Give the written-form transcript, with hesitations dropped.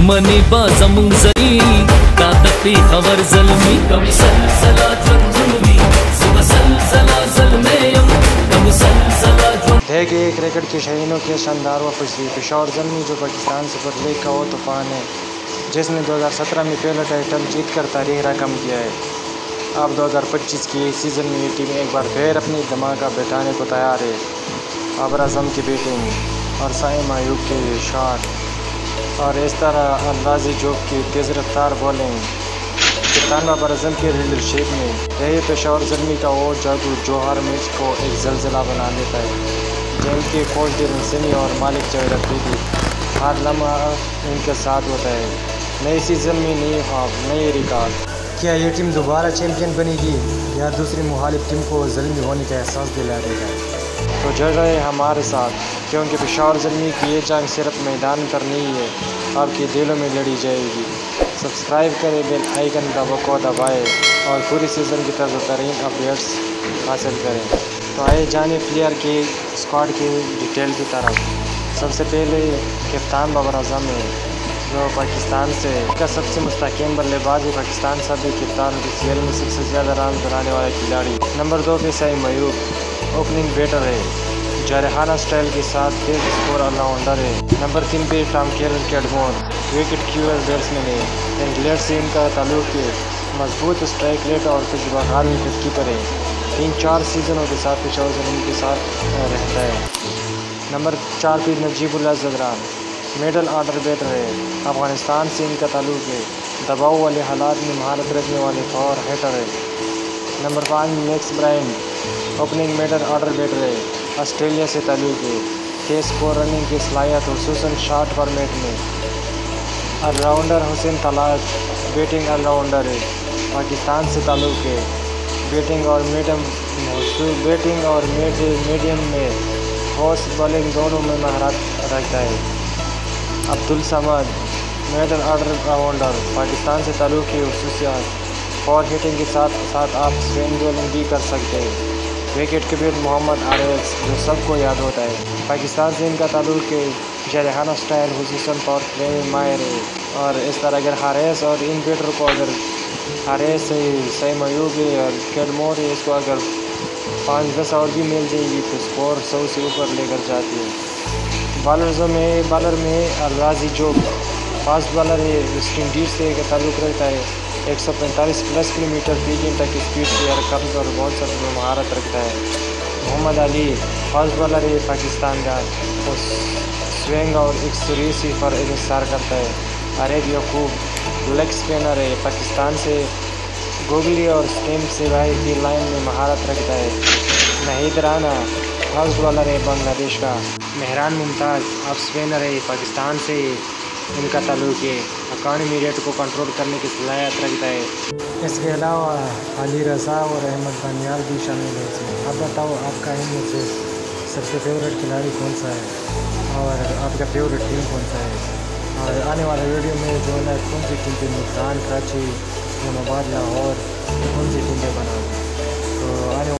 منی بازم زئی دادپی خبر ظلمی کم سلسلہ ظلمی صبح سلسلہ ظلمیم کم سلسلہ دیکھیں ایک کرکٹ کے شہینوں کے شاندار واپسی پشاور زلمی جو پاکستان سپر لیگ کا وہ طوفان ہے جس نے 2017 میں پہلا ٹائٹل جیت کر تاریخ رقم کیا ہے۔ اب 2025 کے سیزن میں یہ ٹیم ایک بار پھر اپنی دھماکہ بٹھانے کو تیار ہے۔ بابر اعظم کی بیٹنگ اور سائم ایوب کے شاٹ اور اس طرح الرازی جوب کی تیز رفتار بولنگ کپتان بابر اعظم کے لیڈرشپ میں رہے پشاور زلمی کا وہ جادو جو ہر میچ کو ایک زلزلہ بنا دیتا ہے۔ جن کے کوچ ڈیرن سمی اور مالک جاوید افریدی ہر لمحہ ان کے ساتھ ہوتا ہے۔ نئے سیزن میں نئے خواب نئے ریکارڈ، کیا یہ ٹیم دوبارہ چیمپئن بنے گی یا دوسری مخالف ٹیم کو زلمی ہونے کا احساس دلا دے گا؟ تو جڑ رہے ہمارے ساتھ، کیونکہ پشاور زلمی کی یہ جنگ صرف میدان پر نہیں ہے، آپ کے دلوں میں لڑی جائے گی۔ سبسکرائب کریں، بیل آئیکن کو دبائیں اور پوری سیزن کی تازہ ترین اپڈیٹس حاصل کریں۔ تو آئے جانے پلیئر کے اسکواڈ کی ڈیٹیل کی طرف۔ سب سے پہلے کپتان بابر اعظم ہے جو پاکستان سے کا سب سے مستحکم بلے باز ہے۔ پاکستان سابق کپتان اور CL میں سب سے زیادہ رن بنانے والا کھلاڑی۔ نمبر 2 پہ سائم ایوب اوپننگ بیٹر ہے، جارحانہ سٹائل کے ساتھ تیز اسکور آل راؤنڈر ہے۔ نمبر 3 پہ ٹام کیڈمور وکٹ کیپر بیٹسمین ہے، انگلینڈ سے ان کا تعلق ہے، مضبوط اسٹرائک ریٹ اور تجربہ کار وکٹ کیپر ہے، 3-4 سیزنوں کے ساتھ پشاور زلمی کے ساتھ رہتا ہے۔ نمبر 4 پہ نجیب اللہ زدران مڈل آرڈر بیٹر ہے، افغانستان سے ان کا تعلق ہے، دباؤ والے حالات میں مہارت رکھنے والے پاور ہیٹر ہے۔ Number 5 Max Bryant opening middle order batter ہے، آسٹریلیا سے تعلق ہے، تیز اسکور رننگ کی صلاحیت خصوصاً شارٹ فارمیٹ میں۔ آل راؤنڈر حسین طلعت بیٹنگ آل راؤنڈر ہے، پاکستان سے تعلق ہے، بیٹنگ اور میڈیم میں فاسٹ بالنگ دونوں میں مہارت رکھتا ہے۔ Abdul Samad middle order rounder, Pakistan سے تعلق کی خصوصیات فور ہٹنگ کے ساتھ ساتھ آپ سپن بولنگ بھی کر سکتے ہیں۔ وکٹ کیپر محمد حارث جو سب کو یاد ہوتا ہے، پاکستان سے ان کا تعلق ہے، جارحانہ سٹائل خصوصاً پاور پلے میں ماہر ہے۔ اور اس طرح اگر حارث اور ان بیٹر کو اگر حارث ہے، سائم ایوب ہے اور کیڈمور ہے، اس کو اگر 5-10 اور بھی مل جائے گی تو اسکور 100 سے اوپر لے کر جاتی ہے۔ بالر میں الرازی جوب فاسٹ بالر ہے، ویسٹ انڈیز سے تعلق رکھتا ہے، 145+ کلومیٹر فی گھنٹہ کی اسپیڈ سے کمز اور باؤنسر میں مہارت رکھتا ہے۔ محمد علی فاسٹ بالر ہے، پاکستان کا سوئنگ اور ایکسریسی پر انحصار کرتا ہے۔ عارف یعقوب لیگ اسپنر ہے، پاکستان سے گوگلی اور اسٹمپ سے باہر کی لائن میں مہارت رکھتا ہے۔ ناہید رانا فاسٹ بالر ہے، بنگلہ دیش کا۔ مہران ممتاز آف اسپنر ہے، پاکستان سے ان کا تعلق ہے، اکانومی ریٹ کو کنٹرول کرنے کی صلاحیت رکھتا ہے۔ اس کے علاوہ علی رضا اور احمد بانیال بھی شامل ہیں اس میں۔ اب بتاؤ آپ کا ان میں سے سب سے فیوریٹ کھلاڑی کون سا ہے اور آپ کا فیوریٹ ٹیم کون سا ہے؟ اور آنے والے ویڈیو میں جو ہے کون سی ٹیم پہ ملتان کراچی اسلام آباد لاہور کون سی ٹیم پہ بناؤ؟ تو آنے